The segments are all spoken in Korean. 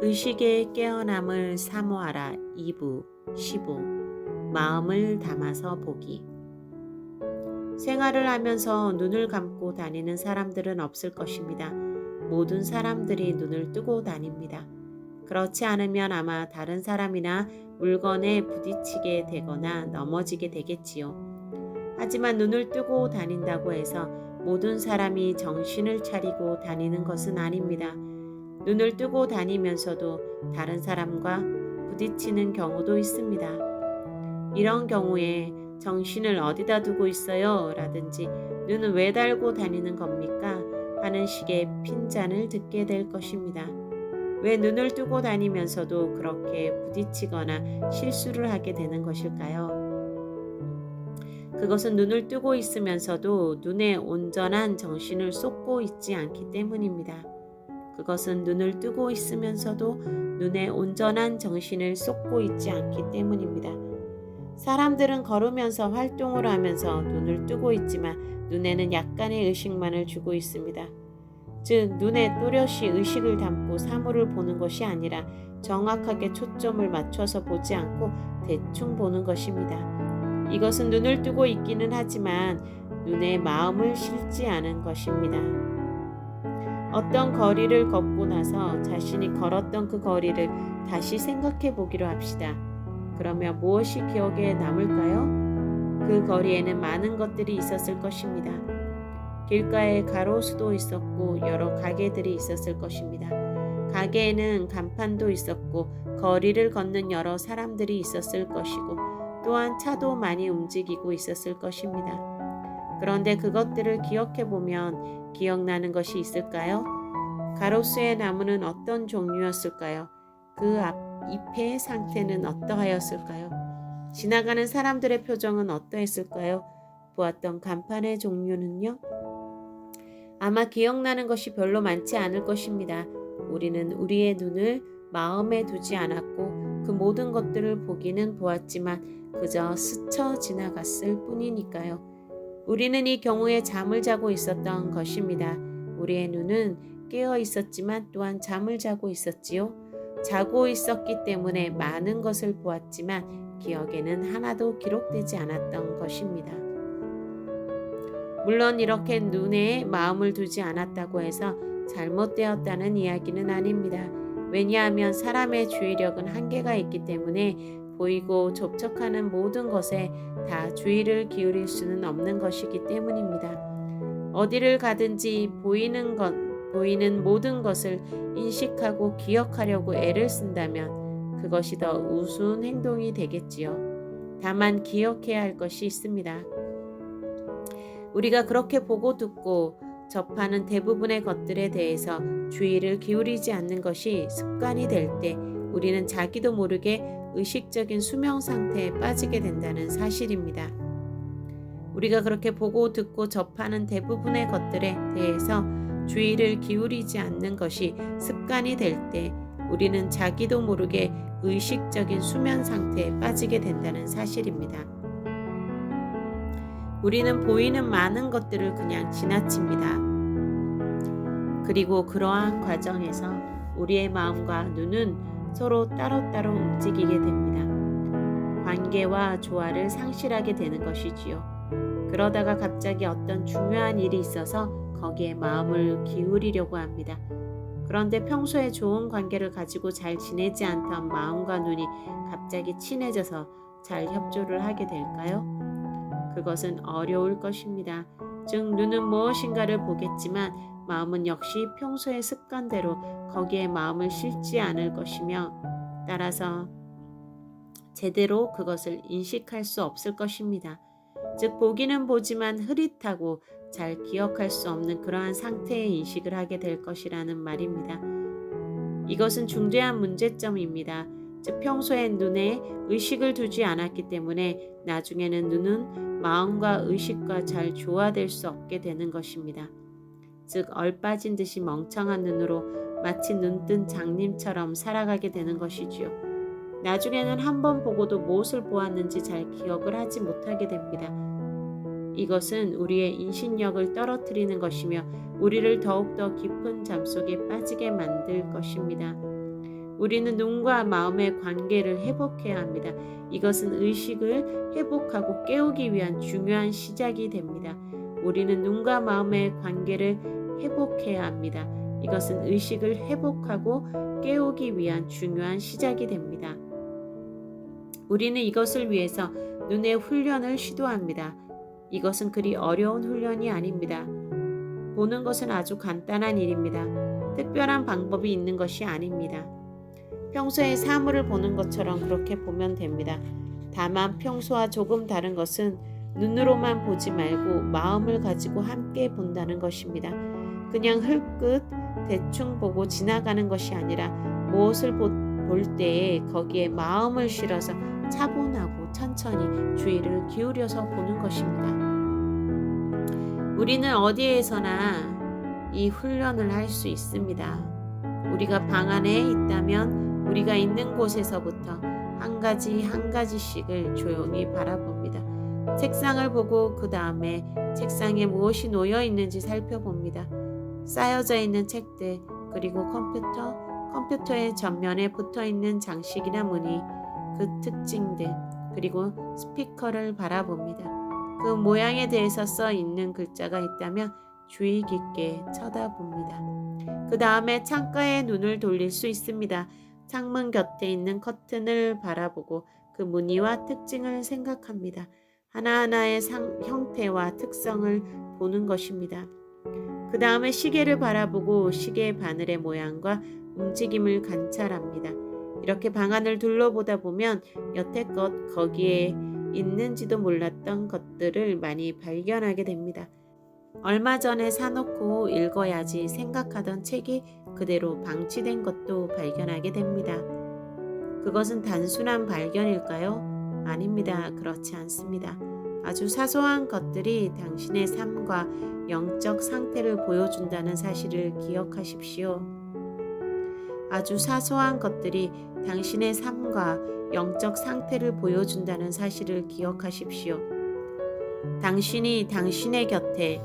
의식의 깨어남을 사모하라 2부 15 마음을 담아서 보기. 생활을 하면서 눈을 감고 다니는 사람들은 없을 것입니다. 모든 사람들이 눈을 뜨고 다닙니다. 그렇지 않으면 아마 다른 사람이나 물건에 부딪히게 되거나 넘어지게 되겠지요. 하지만 눈을 뜨고 다닌다고 해서 모든 사람이 정신을 차리고 다니는 것은 아닙니다. 눈을 뜨고 다니면서도 다른 사람과 부딪히는 경우도 있습니다. 이런 경우에 정신을 어디다 두고 있어요? 라든지 눈은 왜 달고 다니는 겁니까? 하는 식의 핀잔을 듣게 될 것입니다. 왜 눈을 뜨고 다니면서도 그렇게 부딪히거나 실수를 하게 되는 것일까요? 그것은 눈을 뜨고 있으면서도 눈에 온전한 정신을 쏟고 있지 않기 때문입니다. 그것은 눈을 뜨고 있으면서도 눈에 온전한 정신을 쏟고 있지 않기 때문입니다. 사람들은 걸으면서 활동을 하면서 눈을 뜨고 있지만 눈에는 약간의 의식만을 주고 있습니다. 즉, 눈에 또렷이 의식을 담고 사물을 보는 것이 아니라 정확하게 초점을 맞춰서 보지 않고 대충 보는 것입니다. 이것은 눈을 뜨고 있기는 하지만 눈에 마음을 실지 않은 것입니다. 어떤 거리를 걷고 나서 자신이 걸었던 그 거리를 다시 생각해 보기로 합시다. 그러면 무엇이 기억에 남을까요? 그 거리에는 많은 것들이 있었을 것입니다. 길가에 가로수도 있었고 여러 가게들이 있었을 것입니다. 가게에는 간판도 있었고 거리를 걷는 여러 사람들이 있었을 것이고 또한 차도 많이 움직이고 있었을 것입니다. 그런데 그것들을 기억해 보면 기억나는 것이 있을까요? 가로수의 나무는 어떤 종류였을까요? 그 잎의 상태는 어떠하였을까요? 지나가는 사람들의 표정은 어떠했을까요? 보았던 간판의 종류는요? 아마 기억나는 것이 별로 많지 않을 것입니다. 우리는 우리의 눈을 마음에 두지 않았고 그 모든 것들을 보기는 보았지만 그저 스쳐 지나갔을 뿐이니까요. 우리는 이 경우에 잠을 자고 있었던 것입니다. 우리의 눈은 깨어 있었지만 또한 잠을 자고 있었지요. 자고 있었기 때문에 많은 것을 보았지만 기억에는 하나도 기록되지 않았던 것입니다. 물론 이렇게 눈에 마음을 두지 않았다고 해서 잘못되었다는 이야기는 아닙니다. 왜냐하면 사람의 주의력은 한계가 있기 때문에 보이고 접촉하는 모든 것에 다 주의를 기울일 수는 없는 것이기 때문입니다. 어디를 가든지 보이는 모든 것을 인식하고 기억하려고 애를 쓴다면 그것이 더 우스운 행동이 되겠지요. 다만 기억해야 할 것이 있습니다. 우리가 그렇게 보고 듣고 접하는 대부분의 것들에 대해서 주의를 기울이지 않는 것이 습관이 될 때 우리는 자기도 모르게 의식적인 수면 상태에 빠지게 된다는 사실입니다. 우리가 그렇게 보고 듣고 접하는 대부분의 것들에 대해서 주의를 기울이지 않는 것이 습관이 될 때 우리는 자기도 모르게 의식적인 수면 상태에 빠지게 된다는 사실입니다. 우리는 보이는 많은 것들을 그냥 지나칩니다. 그리고 그러한 과정에서 우리의 마음과 눈은 서로 따로따로 움직이게 됩니다. 관계와 조화를 상실하게 되는 것이지요. 그러다가 갑자기 어떤 중요한 일이 있어서 거기에 마음을 기울이려고 합니다. 그런데 평소에 좋은 관계를 가지고 잘 지내지 않던 마음과 눈이 갑자기 친해져서 잘 협조를 하게 될까요? 그것은 어려울 것입니다. 즉 눈은 무엇인가를 보겠지만 마음은 역시 평소의 습관대로 거기에 마음을 실지 않을 것이며 따라서 제대로 그것을 인식할 수 없을 것입니다. 즉 보기는 보지만 흐릿하고 잘 기억할 수 없는 그러한 상태의 인식을 하게 될 것이라는 말입니다. 이것은 중대한 문제점입니다. 즉 평소엔 눈에 의식을 두지 않았기 때문에 나중에는 눈은 마음과 의식과 잘 조화될 수 없게 되는 것입니다. 즉 얼빠진 듯이 멍청한 눈으로 마치 눈뜬 장님처럼 살아가게 되는 것이지요. 나중에는 한 번 보고도 무엇을 보았는지 잘 기억을 하지 못하게 됩니다. 이것은 우리의 인식력을 떨어뜨리는 것이며 우리를 더욱더 깊은 잠 속에 빠지게 만들 것입니다. 우리는 눈과 마음의 관계를 회복해야 합니다. 이것은 의식을 회복하고 깨우기 위한 중요한 시작이 됩니다. 우리는 눈과 마음의 관계를 회복해야 합니다. 이것은 의식을 회복하고 깨우기 위한 중요한 시작이 됩니다. 우리는 이것을 위해서 눈의 훈련을 시도합니다. 이것은 그리 어려운 훈련이 아닙니다. 보는 것은 아주 간단한 일입니다. 특별한 방법이 있는 것이 아닙니다. 평소에 사물을 보는 것처럼 그렇게 보면 됩니다. 다만 평소와 조금 다른 것은 눈으로만 보지 말고 마음을 가지고 함께 본다는 것입니다. 그냥 흘끗 대충 보고 지나가는 것이 아니라 무엇을 볼 때에 거기에 마음을 실어서 차분하고 천천히 주의를 기울여서 보는 것입니다. 우리는 어디에서나 이 훈련을 할 수 있습니다. 우리가 방 안에 있다면 우리가 있는 곳에서부터 한 가지씩을 조용히 바라봅니다. 책상을 보고 그 다음에 책상에 무엇이 놓여 있는지 살펴봅니다. 쌓여져 있는 책들, 그리고 컴퓨터의 전면에 붙어 있는 장식이나 무늬, 그 특징들, 그리고 스피커를 바라봅니다. 그 모양에 대해서 써 있는 글자가 있다면 주의 깊게 쳐다봅니다. 그 다음에 창가에 눈을 돌릴 수 있습니다. 창문 곁에 있는 커튼을 바라보고 그 무늬와 특징을 생각합니다. 하나하나의 형태와 특성을 보는 것입니다. 그 다음에 시계를 바라보고 시계 바늘의 모양과 움직임을 관찰합니다. 이렇게 방안을 둘러보다 보면 여태껏 거기에 있는지도 몰랐던 것들을 많이 발견하게 됩니다. 얼마 전에 사놓고 읽어야지 생각하던 책이 그대로 방치된 것도 발견하게 됩니다. 그것은 단순한 발견일까요? 아닙니다. 그렇지 않습니다. 아주 사소한 것들이 당신의 삶과 영적 상태를 보여준다는 사실을 기억하십시오. 아주 사소한 것들이 당신의 삶과 영적 상태를 보여준다는 사실을 기억하십시오. 당신이 당신의 곁에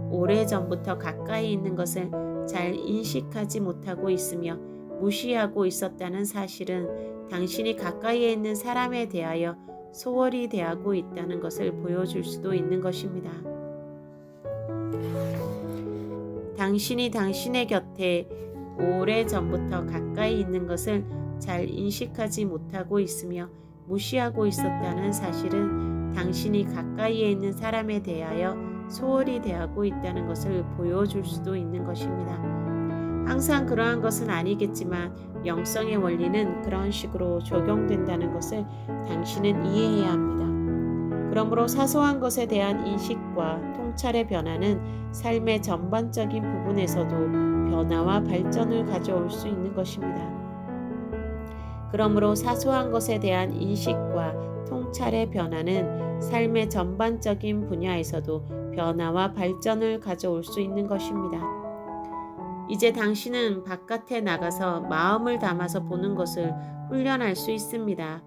오래전부터 가까이 있는 것을 잘 인식하지 못하고 있으며 무시하고 있었다는 사실은 당신이 가까이에 있는 사람에 대하여 소홀히 대하고 있다는 것을 보여줄 수도 있는 것입니다. 당신이 당신의 곁에 오래전부터 가까이 있는 것을 잘 인식하지 못하고 있으며 무시하고 있었다는 사실은 당신이 가까이에 있는 사람에 대하여 소홀히 대하고 있다는 것을 보여줄 수도 있는 것입니다. 항상 그러한 것은 아니겠지만 영성의 원리는 그런 식으로 적용된다는 것을 당신은 이해해야 합니다. 그러므로 사소한 것에 대한 인식과 통찰의 변화는 삶의 전반적인 부분에서도 변화와 발전을 가져올 수 있는 것입니다. 그러므로 사소한 것에 대한 인식과 통찰의 변화는 삶의 전반적인 분야에서도 변화와 발전을 가져올 수 있는 것입니다. 이제 당신은 바깥에 나가서 마음을 담아서 보는 것을 훈련할 수 있습니다.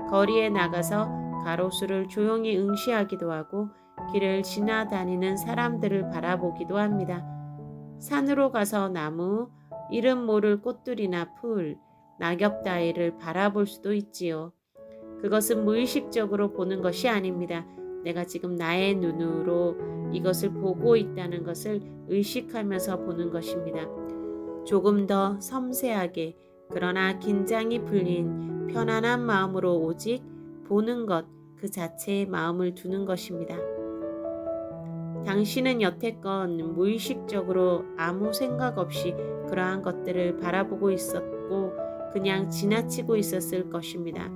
거리에 나가서 가로수를 조용히 응시하기도 하고 길을 지나다니는 사람들을 바라보기도 합니다. 산으로 가서 나무, 이름 모를 꽃들이나 풀, 낙엽 따위를 바라볼 수도 있지요. 그것은 무의식적으로 보는 것이 아닙니다. 내가 지금 나의 눈으로 이것을 보고 있다는 것을 의식하면서 보는 것입니다. 조금 더 섬세하게, 그러나 긴장이 풀린 편안한 마음으로 오직 보는 것 그 자체에 마음을 두는 것입니다. 당신은 여태껏 무의식적으로 아무 생각 없이 그러한 것들을 바라보고 있었고 그냥 지나치고 있었을 것입니다.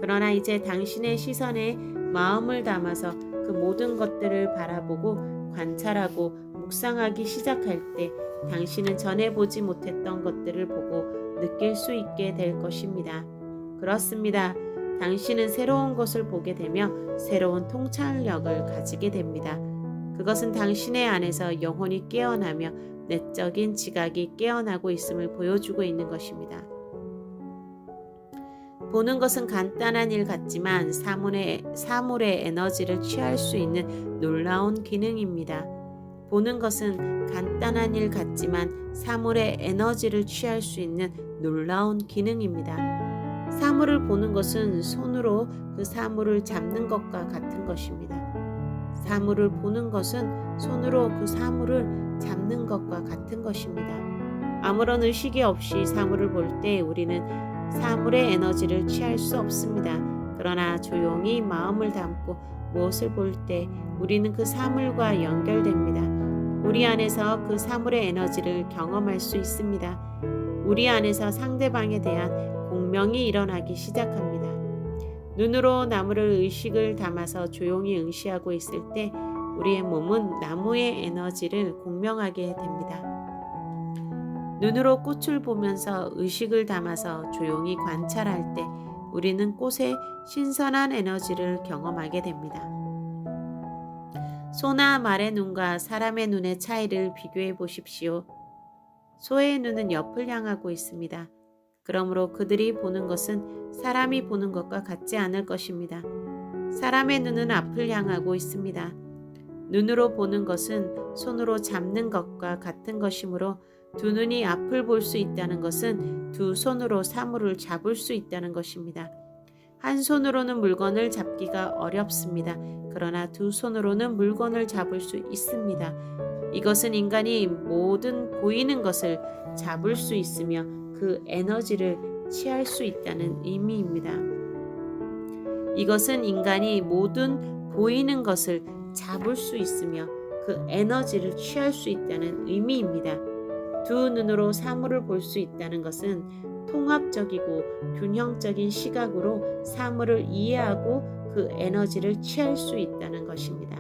그러나 이제 당신의 시선에 마음을 담아서 그 모든 것들을 바라보고 관찰하고 묵상하기 시작할 때 당신은 전에 보지 못했던 것들을 보고 느낄 수 있게 될 것입니다. 그렇습니다. 당신은 새로운 것을 보게 되며 새로운 통찰력을 가지게 됩니다. 그것은 당신의 안에서 영혼이 깨어나며 내적인 지각이 깨어나고 있음을 보여주고 있는 것입니다. 보는 것은 간단한 일 같지만 사물의 에너지를 취할 수 있는 놀라운 기능입니다. 보는 것은 간단한 일 같지만 사물의 에너지를 취할 수 있는 놀라운 기능입니다. 사물을 보는 것은 손으로 그 사물을 잡는 것과 같은 것입니다. 사물을 보는 것은 손으로 그 사물을 잡는 것과 같은 것입니다. 아무런 의식이 없이 사물을 볼 때 우리는 사물의 에너지를 취할 수 없습니다. 그러나 조용히 마음을 담고 무엇을 볼 때 우리는 그 사물과 연결됩니다. 우리 안에서 그 사물의 에너지를 경험할 수 있습니다. 우리 안에서 상대방에 대한 공명이 일어나기 시작합니다. 눈으로 나무를 의식을 담아서 조용히 응시하고 있을 때 우리의 몸은 나무의 에너지를 공명하게 됩니다. 눈으로 꽃을 보면서 의식을 담아서 조용히 관찰할 때 우리는 꽃의 신선한 에너지를 경험하게 됩니다. 소나 말의 눈과 사람의 눈의 차이를 비교해 보십시오. 소의 눈은 옆을 향하고 있습니다. 그러므로 그들이 보는 것은 사람이 보는 것과 같지 않을 것입니다. 사람의 눈은 앞을 향하고 있습니다. 눈으로 보는 것은 손으로 잡는 것과 같은 것이므로 두 눈이 앞을 볼 수 있다는 것은 두 손으로 사물을 잡을 수 있다는 것입니다. 한 손으로는 물건을 잡기가 어렵습니다. 그러나 두 손으로는 물건을 잡을 수 있습니다. 이것은 인간이 모든 보이는 것을 잡을 수 있으며 그 에너지를 취할 수 있다는 의미입니다. 이것은 인간이 모든 보이는 것을 잡을 수 있으며 그 에너지를 취할 수 있다는 의미입니다. 두 눈으로 사물을 볼 수 있다는 것은 통합적이고 균형적인 시각으로 사물을 이해하고 그 에너지를 취할 수 있다는 것입니다.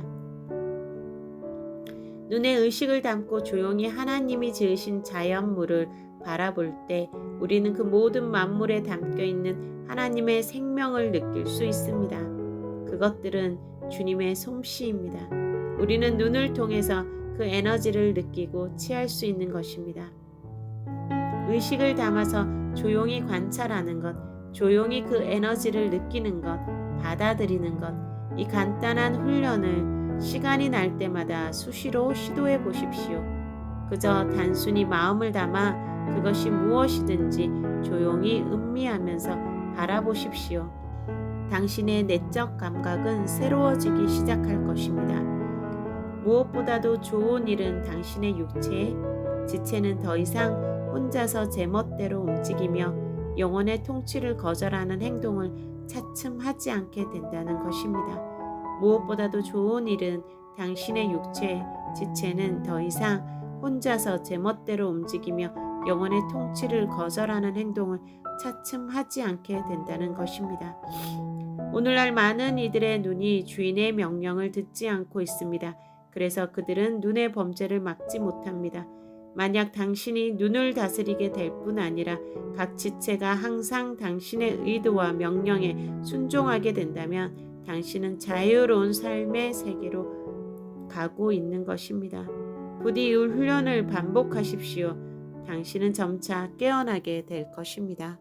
눈에 의식을 담고 조용히 하나님이 지으신 자연물을 바라볼 때 우리는 그 모든 만물에 담겨 있는 하나님의 생명을 느낄 수 있습니다. 그것들은 주님의 솜씨입니다. 우리는 눈을 통해서 그 에너지를 느끼고 취할 수 있는 것입니다. 의식을 담아서 조용히 관찰하는 것, 조용히 그 에너지를 느끼는 것, 받아들이는 것, 이 간단한 훈련을 시간이 날 때마다 수시로 시도해 보십시오. 그저 단순히 마음을 담아 그것이 무엇이든지 조용히 음미하면서 바라보십시오. 당신의 내적 감각은 새로워지기 시작할 것입니다. 무엇보다도 좋은 일은 당신의 육체, 지체는 더 이상 혼자서 제멋대로 움직이며 영혼의 통치를 거절하는 행동을 차츰 하지 않게 된다는 것입니다. 무엇보다도 좋은 일은 당신의 육체, 지체는 더 이상 혼자서 제멋대로 움직이며 영혼의 통치를 거절하는 행동을 차츰 하지 않게 된다는 것입니다. 오늘날 많은 이들의 눈이 주인의 명령을 듣지 않고 있습니다. 그래서 그들은 눈의 범죄를 막지 못합니다. 만약 당신이 눈을 다스리게 될 뿐 아니라 각 지체가 항상 당신의 의도와 명령에 순종하게 된다면 당신은 자유로운 삶의 세계로 가고 있는 것입니다. 부디 이 훈련을 반복하십시오. 당신은 점차 깨어나게 될 것입니다.